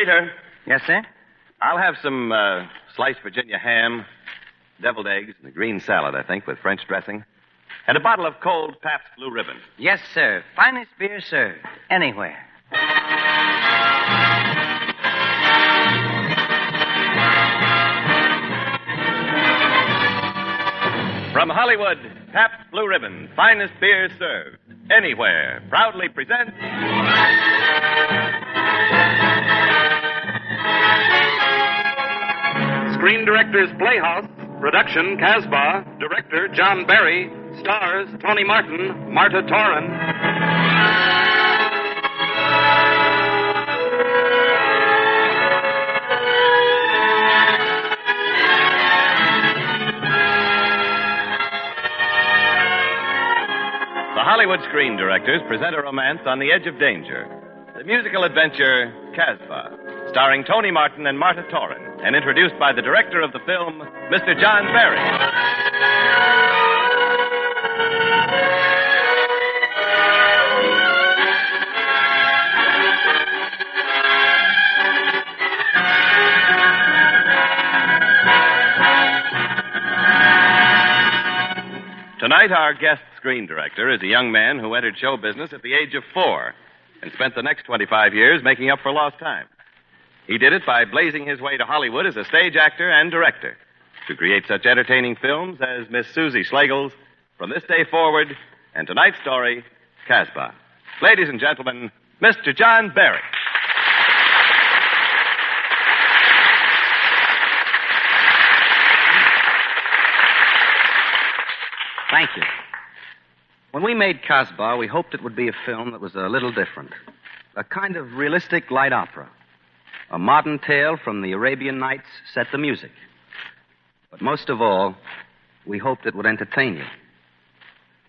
Waiter, Yes, sir? I'll have some sliced Virginia ham, deviled eggs, and a green salad, I think, with French dressing. And a bottle of cold Pabst Blue Ribbon. Yes, sir. Finest beer served. Anywhere. From Hollywood, Pabst Blue Ribbon, finest beer served. Anywhere. Proudly presents... Screen Directors Playhouse, production Casbah, director John Barry, stars Tony Martin, Marta Torrin. The Hollywood Screen Directors present a romance on the edge of danger. The musical adventure, Casbah, starring Tony Martin and Marta Torrin, and introduced by the director of the film, Mr. John Barry. Tonight, our guest screen director is a young man who entered show business at the age of 4 and spent the next 25 years making up for lost time. He did it by blazing his way to Hollywood as a stage actor and director to create such entertaining films as Miss Susie Slagle's From This Day Forward and tonight's story, Casbah. Ladies and gentlemen, Mr. John Barry. Thank you. When we made Casbah, we hoped it would be a film that was a little different. A kind of realistic light opera. A modern tale from the Arabian Nights set the music. But most of all, we hoped it would entertain you.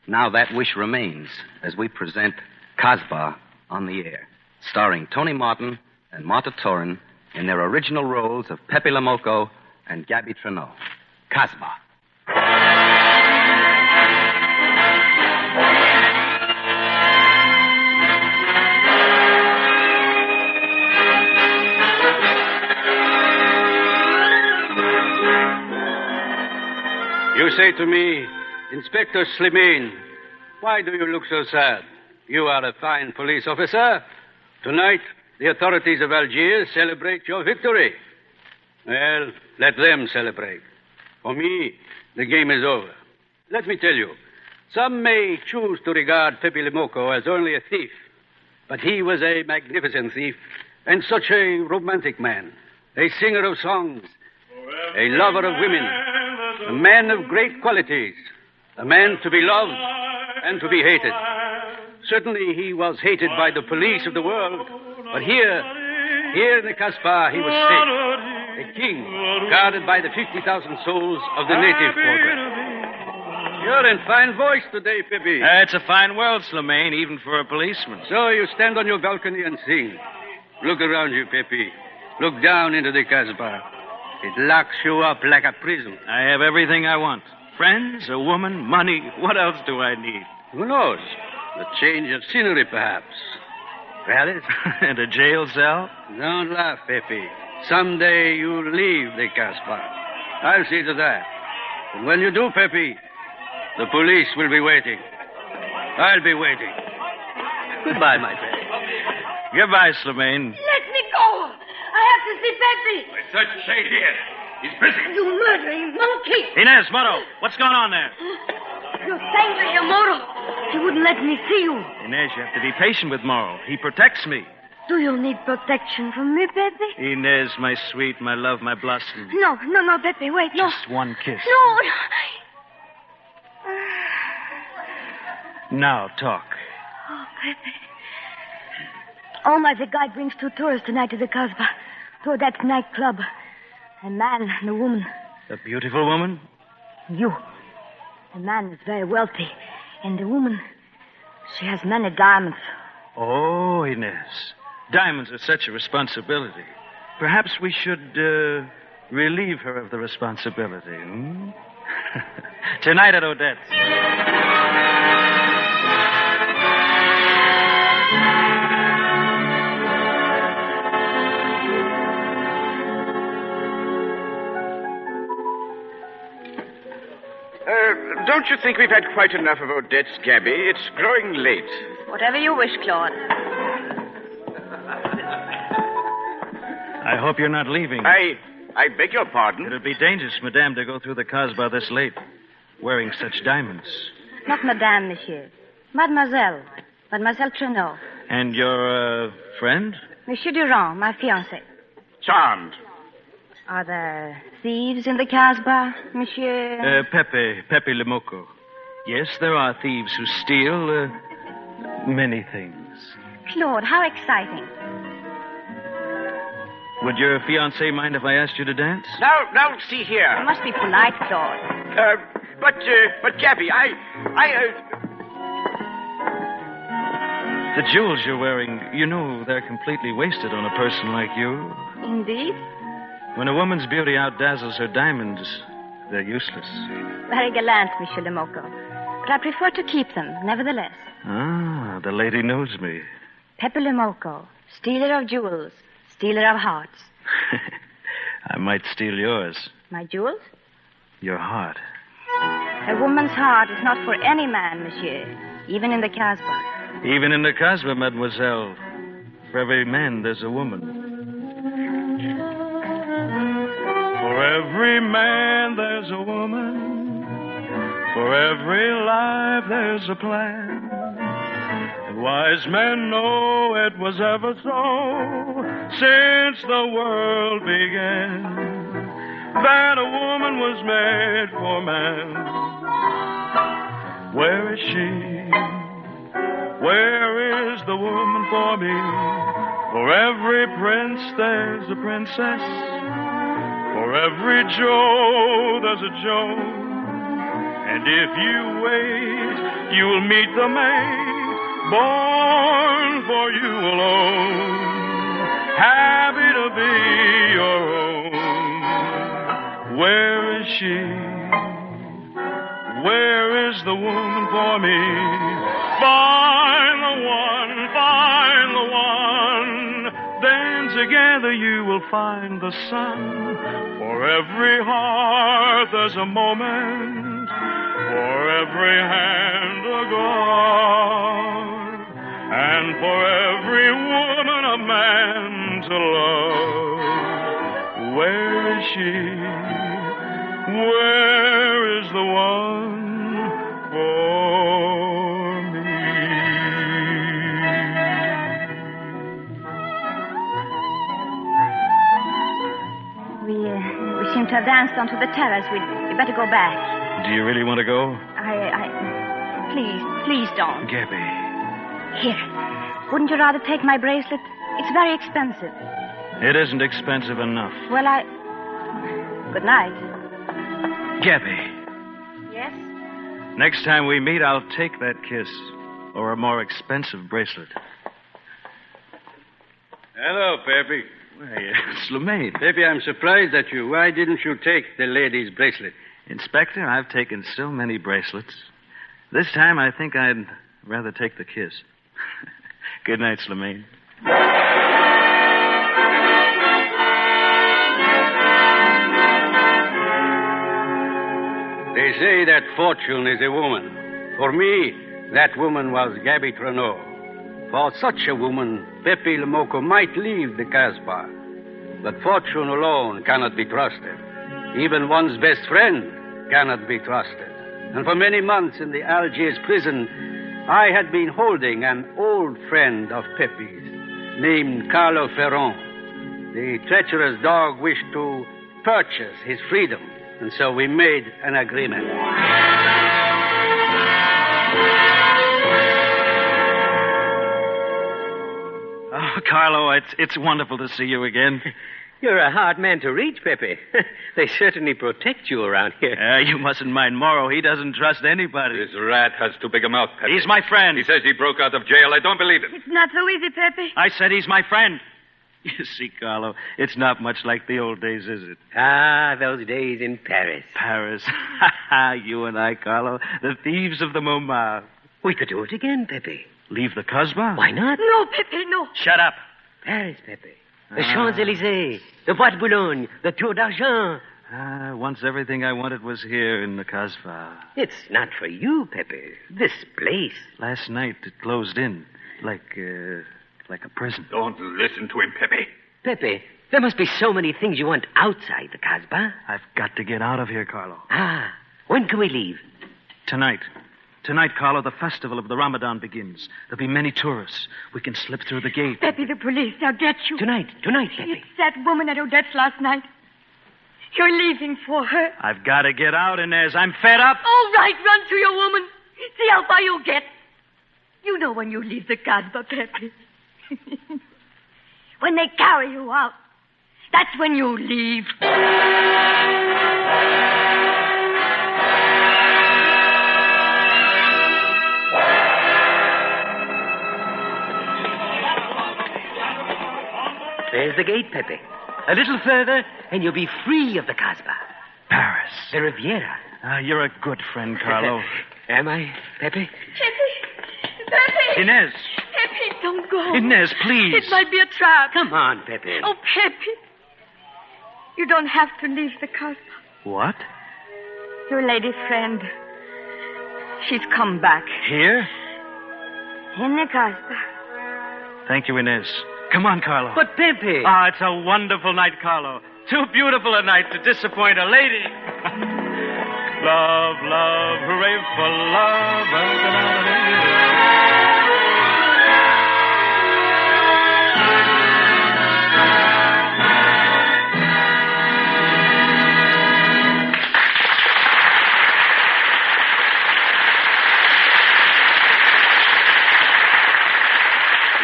Now that wish remains as we present Casbah on the air, starring Tony Martin and Marta Torrin in their original roles of Pepe Le Moco and Gabby Traneau. Casbah. You say to me, Inspector Slimane, why do you look so sad? You are a fine police officer. Tonight, the authorities of Algiers celebrate your victory. Well, let them celebrate. For me, the game is over. Let me tell you, some may choose to regard Pepe Le Moco as only a thief, but he was a magnificent thief and such a romantic man, a singer of songs, a lover of women, a man of great qualities, a man to be loved and to be hated. Certainly he was hated by the police of the world, but here in the Casbah, he was safe. A king, guarded by the 50,000 souls of the native quarter. You're in fine voice today, Pepe. It's a fine world, Slimane, even for a policeman. So you stand on your balcony and sing. Look around you, Pepe. Look down into the Casbah. It locks you up like a prison. I have everything I want. Friends, a woman, money. What else do I need? Who knows? A change of scenery, perhaps. Palace? And a jail cell? Don't laugh, Pepe. Someday you'll leave the Casbah. I'll see to that. And when you do, Pepe, the police will be waiting. I'll be waiting. Goodbye, my friend. Goodbye, Slimane. Let me go. I have to see Pepe. I search shade here. He's busy. You murdering monkey. Inez, Moto, what's going on there? You strangled your Moro. He wouldn't let me see you. Inez, you have to be patient with Morrow. He protects me. Do you need protection from me, Pepe? Inez, my sweet, my love, my blossom. No, Pepe, wait, no. Just one kiss. No. Now, talk. Oh, Pepe. Omar, the guy brings 2 tourists tonight to the Casbah. To that nightclub. A man and a woman. A beautiful woman? You. The man is very wealthy. And the woman, she has many diamonds. Oh, Inez. Diamonds are such a responsibility. Perhaps we should relieve her of the responsibility. Hmm? Tonight at Odette's. don't you think we've had quite enough of Odette's, Gabby? It's growing late. Whatever you wish, Claude. I hope you're not leaving. I beg your pardon? It'd be dangerous, madame, to go through the Casbah this late, wearing such diamonds. Not madame, monsieur. Mademoiselle. Mademoiselle Treneau. And your, friend? Monsieur Durand, my fiancé. Charmed. Are there thieves in the Casbah, monsieur? Pepe Le Moco. Yes, there are thieves who steal, many things. Claude, how exciting. Would your fiancé mind if I asked you to dance? Now, see here. You must be polite, Claude. But Gabby, The jewels you're wearing, you know they're completely wasted on a person like you. Indeed? When a woman's beauty outdazzles her diamonds, they're useless. Very gallant, Monsieur Le Moco. But I prefer to keep them, nevertheless. Ah, the lady knows me. Pepe Le Moco, stealer of jewels, stealer of hearts. I might steal yours. My jewels? Your heart. A woman's heart is not for any man, monsieur, even in the Casbah. Even in the Casbah, mademoiselle. For every man, there's a woman. For every man, there's a woman. For every life, there's a plan. And wise men know it was ever so since the world began, that a woman was made for man. Where is she? Where is the woman for me? For every prince, there's a princess. For every Joe, there's a Joe. And if you wait, you'll meet the maid born for you alone, happy to be your own. Where is she? Where is the woman for me? Find the one, find the one. Then together you will find the sun. For every heart there's a moment, for every hand a God, and for every woman a man to love. Where is she? Where is the one for me? We seem to have danced onto the terrace. We'd better go back. Do you really want to go? Please don't. Gabby. Here. Wouldn't you rather take my bracelet? It's very expensive. It isn't expensive enough. Well, Good night. Gabby. Yes? Next time we meet, I'll take that kiss. Or a more expensive bracelet. Hello, Pepe. Why, Slemaine. Pepe, I'm surprised at you. Why didn't you take the lady's bracelet? Inspector, I've taken so many bracelets. This time, I think I'd rather take the kiss. Good night, Slemaine. They say that fortune is a woman. For me, that woman was Gabby Treneau. For such a woman, Pepe Le Moco might leave the Casbah. But fortune alone cannot be trusted. Even one's best friend cannot be trusted. And for many months in the Algiers prison, I had been holding an old friend of Pepe's named Carlo Ferron. The treacherous dog wished to purchase his freedom, and so we made an agreement. Oh, Carlo, it's wonderful to see you again. You're a hard man to reach, Pepe. They certainly protect you around here. You mustn't mind Morrow. He doesn't trust anybody. This rat has too big a mouth, Pepe. He's my friend. He says he broke out of jail. I don't believe it. It's not so easy, Pepe. I said he's my friend. You see, Carlo, it's not much like the old days, is it? Ah, those days in Paris. Paris. You and I, Carlo, the thieves of the Montmartre. We could do it again, Pepe. Leave the Casbah? Why not? No, Pepe, no. Shut up. Paris, Pepe. The Champs-Élysées, the Bois de Boulogne, the Tour d'Argent. Once everything I wanted was here in the Casbah. It's not for you, Pepe. This place. Last night it closed in, like a prison. Don't listen to him, Pepe. Pepe, there must be so many things you want outside the Casbah. I've got to get out of here, Carlo. When can we leave? Tonight. Tonight, Carlo, the festival of the Ramadan begins. There'll be many tourists. We can slip through the gate. Pepe, the police, they'll get you. Tonight, Pepe. It's that woman at Odette's last night. You're leaving for her. I've got to get out, Inez. I'm fed up. All right, run to your woman. See how far you get. You know when you leave the Casbah, Pepe. When they carry you out, that's when you leave. There's the gate, Pepe. A little further, and you'll be free of the Casbah. Paris. The Riviera. You're a good friend, Carlo. Am I, Pepe? Pepe! Inez. Pepe, don't go. Inez, please. It might be a trap. Come on, Pepe. Oh, Pepe. You don't have to leave the Casbah. What? Your lady friend. She's come back. Here? In the Casbah. Thank you, Inez. Come on, Carlo. But, Pepe. It's a wonderful night, Carlo. Too beautiful a night to disappoint a lady. Love, love, hooray for love.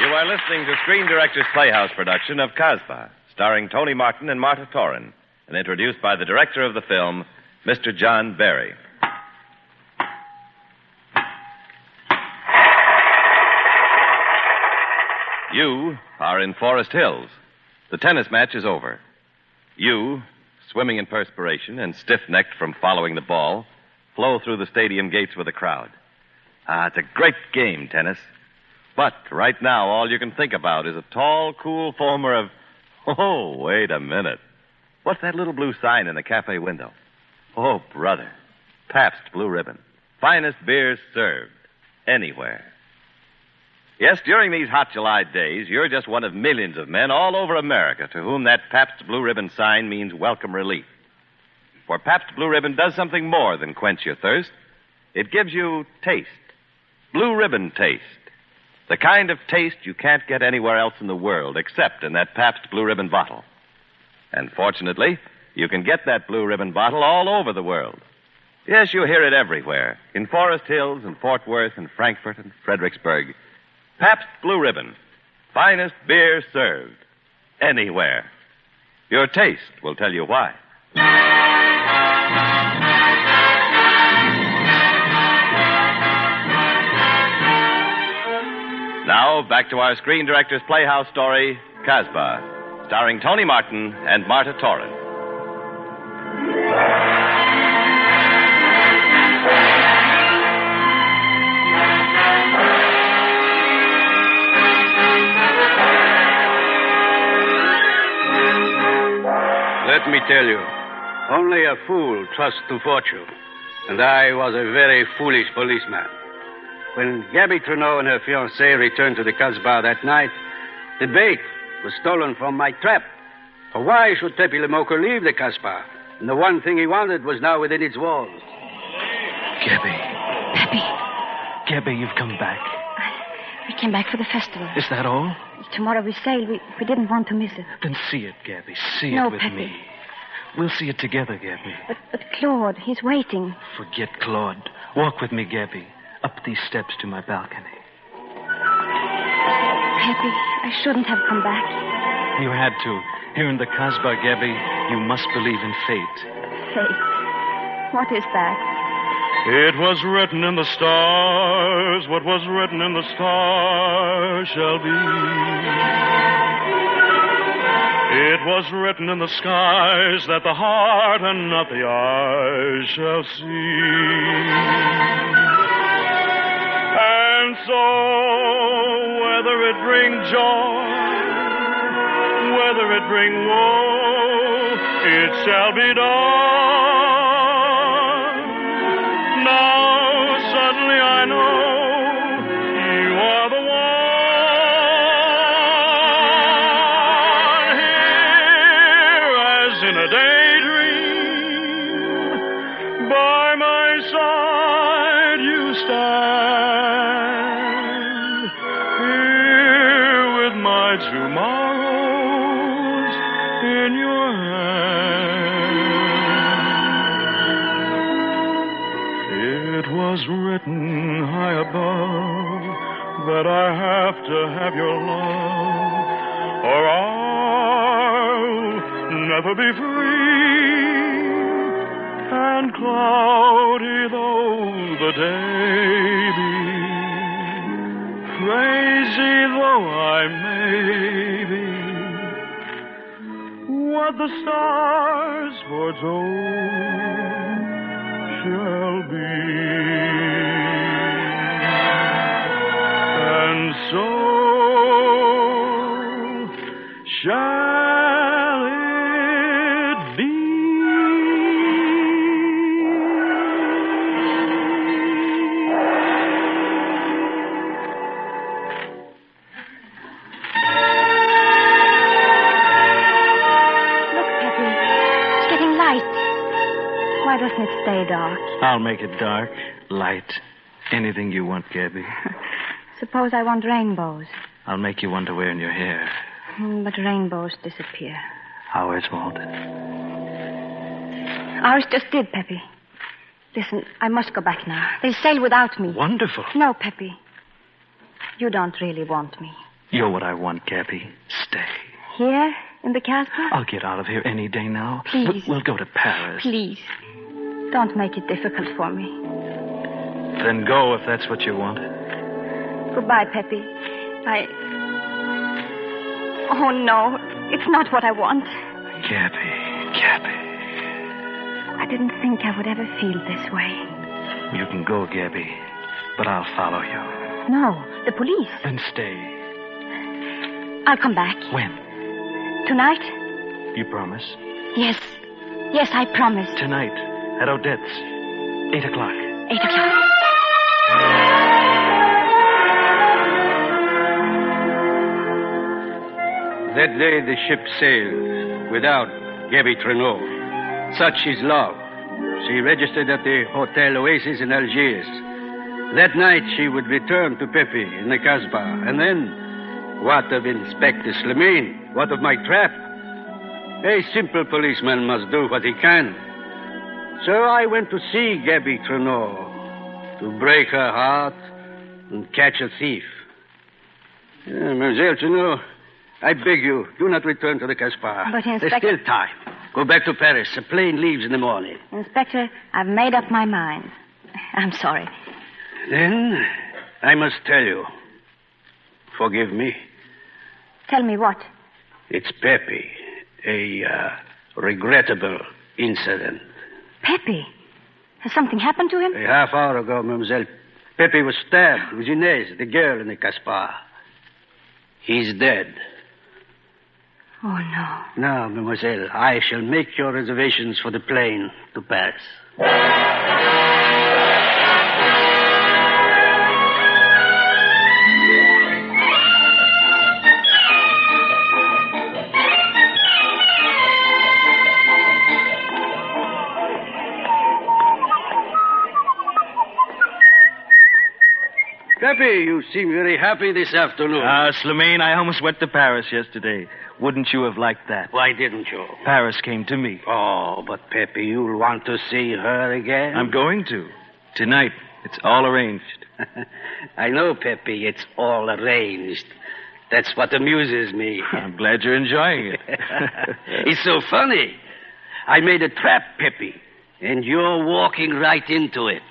You are listening to Screen Directors Playhouse production of Casbah, starring Tony Martin and Marta Torrin, and introduced by the director of the film, Mr. John Barry. You are in Forest Hills. The tennis match is over. You, swimming in perspiration and stiff-necked from following the ball, flow through the stadium gates with the crowd. It's a great game, tennis. But right now, all you can think about is a tall, cool foamer of... Oh, wait a minute. What's that little blue sign in the cafe window? Oh, brother. Pabst Blue Ribbon. Finest beers served. Anywhere. Yes, during these hot July days, you're just one of millions of men all over America to whom that Pabst Blue Ribbon sign means welcome relief. For Pabst Blue Ribbon does something more than quench your thirst. It gives you taste. Blue Ribbon taste. The kind of taste you can't get anywhere else in the world except in that Pabst Blue Ribbon bottle. And fortunately, you can get that Blue Ribbon bottle all over the world. Yes, you hear it everywhere. In Forest Hills and Fort Worth and Frankfurt and Fredericksburg. Pabst Blue Ribbon. Finest beer served. Anywhere. Your taste will tell you why. Now, back to our Screen Directors Playhouse story, Casbah, starring Tony Martin and Marta Torrin. Let me tell you, only a fool trusts to fortune. And I was a very foolish policeman. When Gabby Trudeau and her fiancé returned to the Casbah that night, the bait was stolen from my trap. For why should Pepe Lemoka leave the Casbah? And the one thing he wanted was now within its walls. Gabby. Pepe, Gabby, you've come back. we came back for the festival. Is that all? Tomorrow we sail. We didn't want to miss it. Then see it, Gabby. See No, it with Pepe. me. We'll see it together, Gabby. But Claude, he's waiting. Forget Claude. Walk with me, Gabby. Up these steps to my balcony. Pepe, I shouldn't have come back. You had to. Here in the Casbah, Gabby, you must believe in fate. Fate. What is that? It was written in the stars, what was written in the stars shall be. It was written in the skies that the heart and not the eyes shall see. And so, whether it bring joy, whether it bring woe, it shall be done. Now suddenly I know you are the one. Here, as in a daydream, by my side you stand. Here with my tomorrows in your hand. It was written high above that I have to have your love, or I'll never be free. And cloudy though the day be, crazy though I may be, what the stars foretold shall be. And so shall it be. Look, Peppy. It's getting light. Why doesn't it stay dark? I'll make it dark, light, anything you want, Gabby. Suppose I want rainbows. I'll make you one to wear in your hair. But rainbows disappear. Ours won't. Ours just did, Peppy. Listen, I must go back now. They'll sail without me. Wonderful. No, Peppy. You don't really want me. You're what I want, Gabby. Stay. Here, in the Casbah? I'll get out of here any day now. Please. We'll go to Paris. Please. Don't make it difficult for me. Then go if that's what you want. Goodbye, Peppy. Oh, no. It's not what I want. Gabby. I didn't think I would ever feel this way. You can go, Gabby, but I'll follow you. No, the police. Then stay. I'll come back. When? Tonight? You promise? Yes. Yes, I promise. Tonight, at Odette's. 8 o'clock. 8 o'clock. That day the ship sailed without Gabby Treneau. Such is love. She registered at the Hotel Oasis in Algiers. That night she would return to Pepe in the Casbah. And then, what of Inspector Slimane? What of my trap? A simple policeman must do what he can. So I went to see Gabby Treneau to break her heart and catch a thief. Mademoiselle Treneau, I beg you, do not return to the Casbah. But, Inspector... There's still time. Go back to Paris. The plane leaves in the morning. Inspector, I've made up my mind. I'm sorry. Then I must tell you. Forgive me. Tell me what? It's Pepe. A regrettable incident. Pepe? Has something happened to him? A half hour ago, mademoiselle, Pepe was stabbed with Inez, the girl in the Casbah. He's dead. Oh, no. Now, mademoiselle, I shall make your reservations for the plane to Paris. Pepe, you seem very happy this afternoon. Slimane, I almost went to Paris yesterday. Wouldn't you have liked that? Why didn't you? Paris came to me. Oh, but Pepe, you'll want to see her again. I'm going to. Tonight. It's all arranged. I know, Pepe, it's all arranged. That's what amuses me. I'm glad you're enjoying it. It's so funny. I made a trap, Pepe, and you're walking right into it.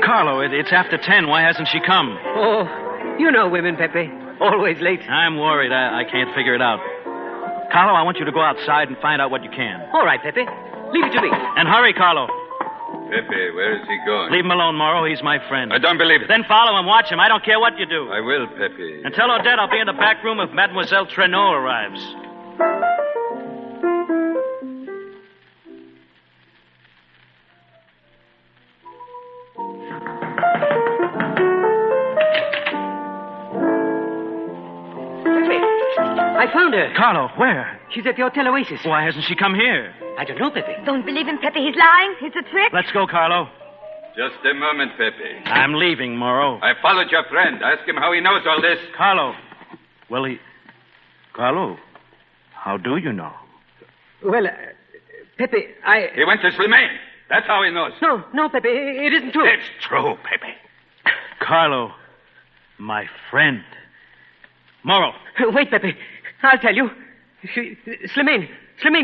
Carlo, it's after 10. Why hasn't she come? Oh, you know women, Pepe. Always late. I'm worried. I can't figure it out. Carlo, I want you to go outside and find out what you can. All right, Pepe. Leave it to me. And hurry, Carlo. Pepe, where is he going? Leave him alone, Morrow. He's my friend. I don't believe it. Then follow him. Watch him. I don't care what you do. I will, Pepe. And tell Odette I'll be in the back room if Mademoiselle Trenot arrives. I found her. Carlo, where? She's at the Hotel Oasis. Why hasn't she come here? I don't know, Pepe. Don't believe him, Pepe. He's lying. It's a trick. Let's go, Carlo. Just a moment, Pepe. I'm leaving, Morrow. I followed your friend. Ask him how he knows all this. Carlo. Well, Carlo, how do you know? Well, Pepe, He went to Slimane. That's how he knows. No, Pepe, it isn't true. It's true, Pepe. Carlo, my friend. Morrow. Wait, Pepe. I'll tell you. Slimane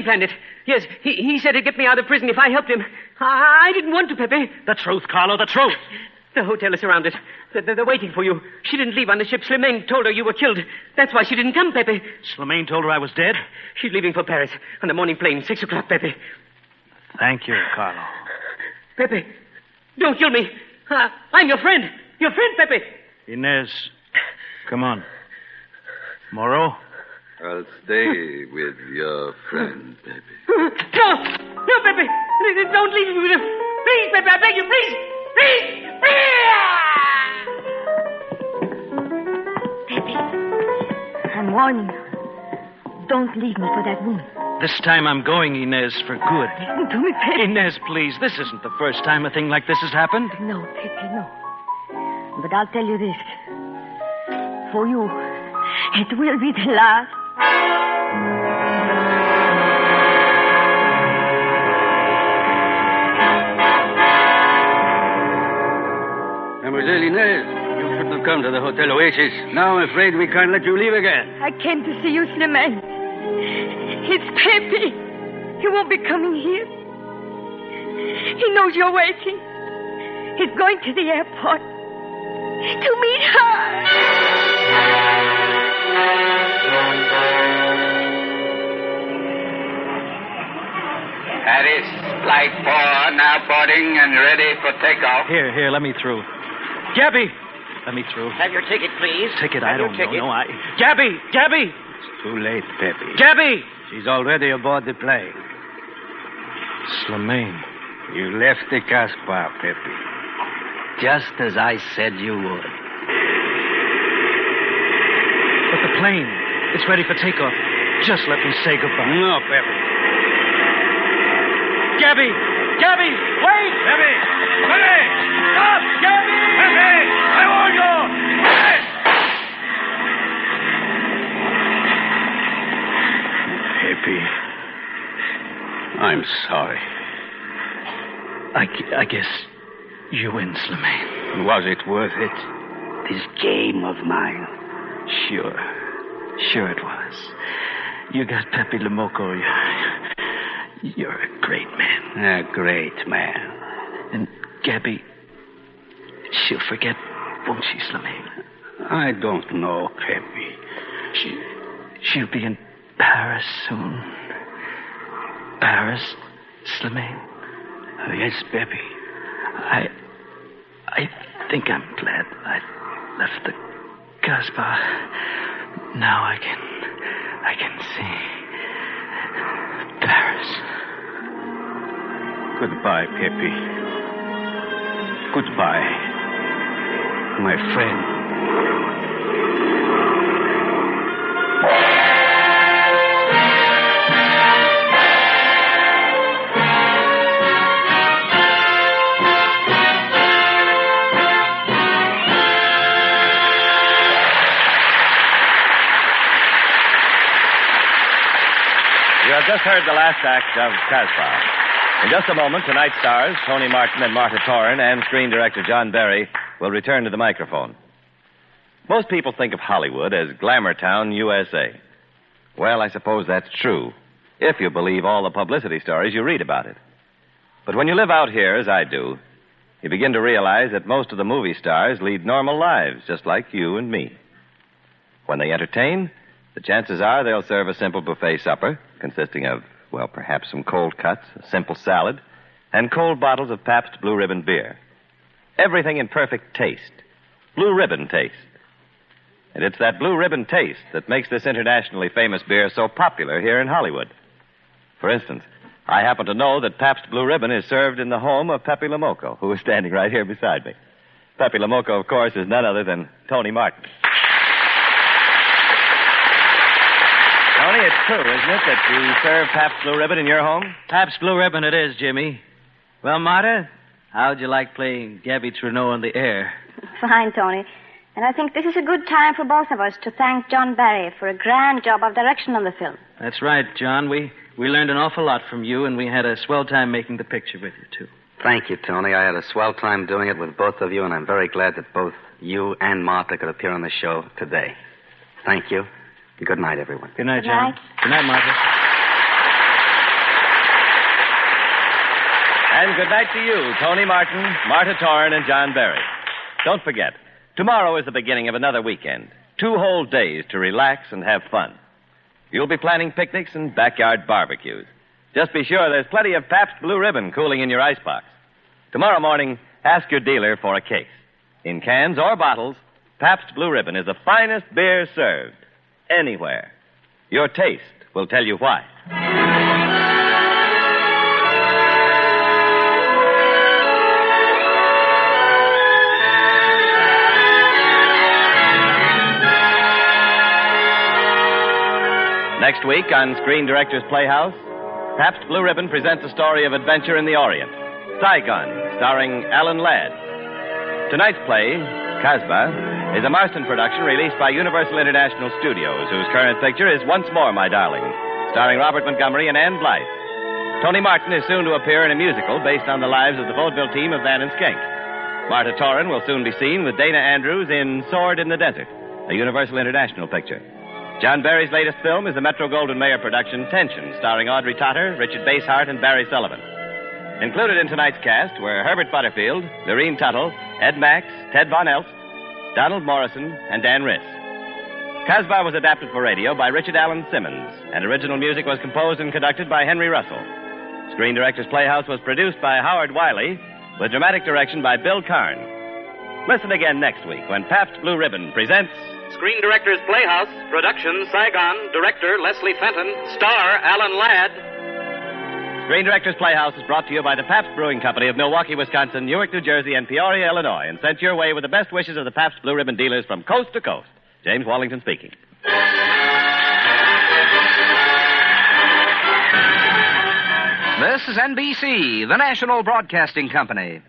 planned it. Yes, he said he'd get me out of prison if I helped him. I didn't want to, Pepe. The truth, Carlo, the truth. The hotel is surrounded. They're waiting for you. She didn't leave on the ship. Slimane told her you were killed. That's why she didn't come, Pepe. Slimane told her I was dead? She's leaving for Paris on the morning plane, 6 o'clock, Pepe. Thank you, Carlo. Pepe, don't kill me. I'm your friend. Your friend, Pepe. Inez, come on. Morrow? I'll stay with your friend, Pepe. No, Pepe. Don't leave me with him. Please, Pepe, I beg you, please. Pepe, I'm warning you. Don't leave me for that woman. This time I'm going, Inez, for good. Listen to me, Pepe. Inez, please. This isn't the first time a thing like this has happened. No, Pepe, no. But I'll tell you this. For you, it will be the last. Mademoiselle Inez, you shouldn't have come to the Hotel Oasis. Now I'm afraid we can't let you leave again. I came to see you, Slimane. It's Pepe. He won't be coming here. He knows you're waiting. He's going to the airport to meet her. Paris, flight 4, now boarding and ready for takeoff. Here, let me through. Gabby! Let me through. Have your ticket, please. Ticket? Have I don't ticket. know. No, Gabby! It's too late, Pepe. Gabby! She's already aboard the plane. Slimane. You left the Casbah, Pepe. Just as I said you would. But the plane, it's ready for takeoff. Just let me say goodbye. No, Pepe. Gabby! Wait! Pepe! Stop! Pepe! I warn you! Pepe, I'm sorry. I guess you win, Slimane. Was it worth it? This game of mine? Sure it was. You got Pepe Lemoco. You're a great man. A great man. And Gabby, she'll forget, won't she, Slimane? I don't know, Pepe. She'll be in Paris soon. Paris, Slimane? Oh, yes, Pepe. I think I'm glad I left the Casbah. Now I can see Paris. Goodbye, Pepe. Goodbye, my friend. You have just heard the last act of Casbah. In just a moment, tonight's stars, Tony Martin and Marta Torrin, and screen director John Barry, will return to the microphone. Most people think of Hollywood as Glamour Town, USA. Well, I suppose that's true, if you believe all the publicity stories you read about it. But when you live out here, as I do, you begin to realize that most of the movie stars lead normal lives, just like you and me. When they entertain, the chances are they'll serve a simple buffet supper consisting of, well, perhaps some cold cuts, a simple salad, and cold bottles of Pabst Blue Ribbon beer. Everything in perfect taste. Blue Ribbon taste. And it's that Blue Ribbon taste that makes this internationally famous beer so popular here in Hollywood. For instance, I happen to know that Pabst Blue Ribbon is served in the home of Pepe Lamoco, who is standing right here beside me. Pepe Lamoco, of course, is none other than Tony Martin. Tony, it's true, isn't it, that you serve Pabst Blue Ribbon in your home? Pabst Blue Ribbon it is, Jimmy. Well, Marta, how'd you like playing Gabby Trudeau on the air? Fine, Tony. And I think this is a good time for both of us to thank John Barry for a grand job of direction on the film. That's right, John. We learned an awful lot from you, and we had a swell time making the picture with you, too. Thank you, Tony. I had a swell time doing it with both of you, and I'm very glad that both you and Martha could appear on the show today. Thank you. And good night, everyone. Good night, John. Good night, Martha. And good night to you, Tony Martin, Marta Torrin, and John Barry. Don't forget, tomorrow is the beginning of another weekend. 2 whole days to relax and have fun. You'll be planning picnics and backyard barbecues. Just be sure there's plenty of Pabst Blue Ribbon cooling in your icebox. Tomorrow morning, ask your dealer for a case. In cans or bottles, Pabst Blue Ribbon is the finest beer served anywhere. Your taste will tell you why. Next week on Screen Directors Playhouse, Pabst Blue Ribbon presents a story of adventure in the Orient. Saigon, starring Alan Ladd. Tonight's play, Casbah, is a Marston production released by Universal International Studios, whose current picture is Once More, My Darling, starring Robert Montgomery and Ann Blythe. Tony Martin is soon to appear in a musical based on the lives of the vaudeville team of Van and Skank. Marta Torrin will soon be seen with Dana Andrews in Sword in the Desert, a Universal International picture. John Barry's latest film is the Metro-Goldwyn-Mayer production Tension, starring Audrey Totter, Richard Basehart, and Barry Sullivan. Included in tonight's cast were Herbert Butterfield, Lorene Tuttle, Ed Max, Ted Von Elst, Donald Morrison, and Dan Riss. Casbah was adapted for radio by Richard Allen Simmons, and original music was composed and conducted by Henry Russell. Screen Directors Playhouse was produced by Howard Wiley, with dramatic direction by Bill Karn. Listen again next week when Pabst Blue Ribbon presents Screen Directors Playhouse, production Saigon, director Leslie Fenton, star Alan Ladd. Screen Directors Playhouse is brought to you by the Pabst Brewing Company of Milwaukee, Wisconsin, Newark, New Jersey, and Peoria, Illinois, and sent your way with the best wishes of the Pabst Blue Ribbon dealers from coast to coast. James Wallington speaking. This is NBC, the national broadcasting company.